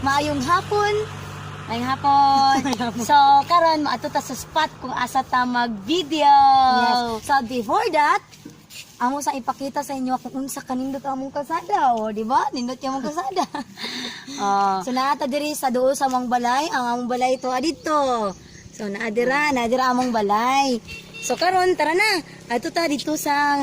Maayong hapon. Maayong hapon. So, karon maato ta sa spot kung asa ta mag-video. Yes. So, before that, amo sa ipakita sa inyo kung unsa kanindot among kalsada, o di ba? Nindot yung among kalsada. So, naata diri sa duol sa among balay, ang among balay to adito. So, naadira among balay. So, karon tara na. Ato ta dito sa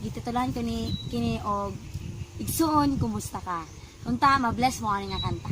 gitutulan ko ni kini og igsuon kumusta ka. Unta ma-bless mo ani nga kanta.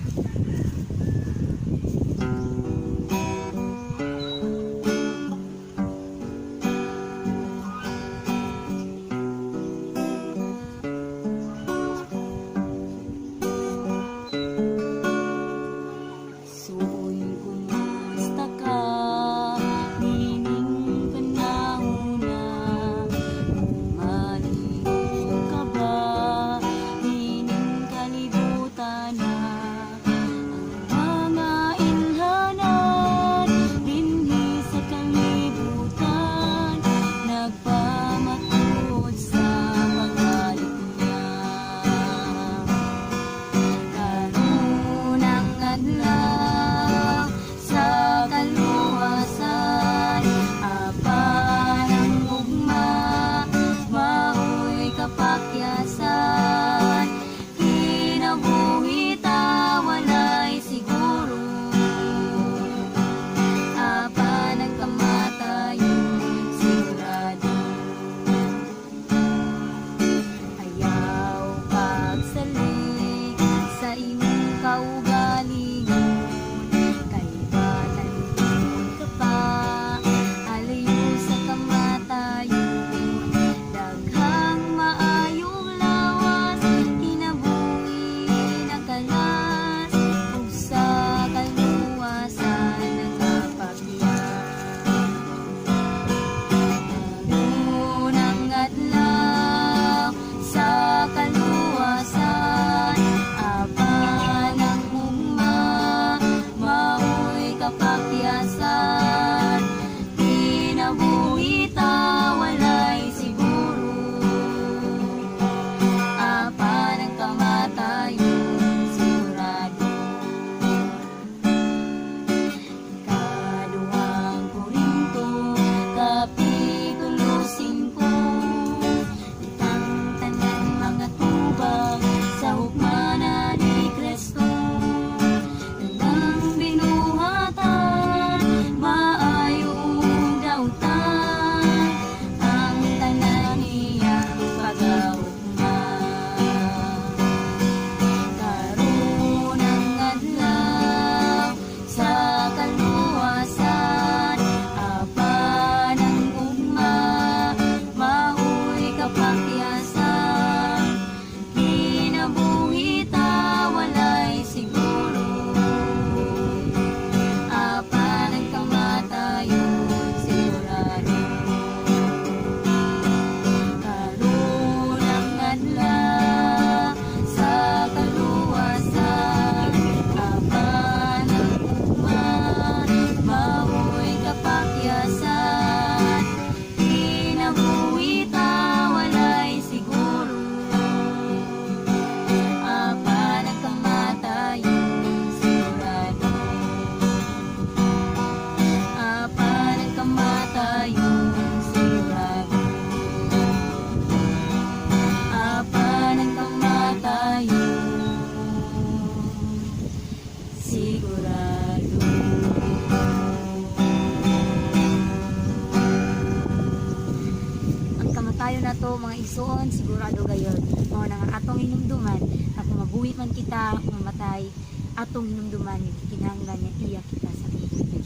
igsoon sigurado gayud mao na nga atong hinumduman at kung mabuhi man kita mamatay atong hinumduman kinahanglan niya iya kita sa buhay.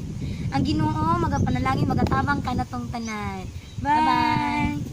Ang Ginoo magapanalangin magatabang kanatong tanan. Bye.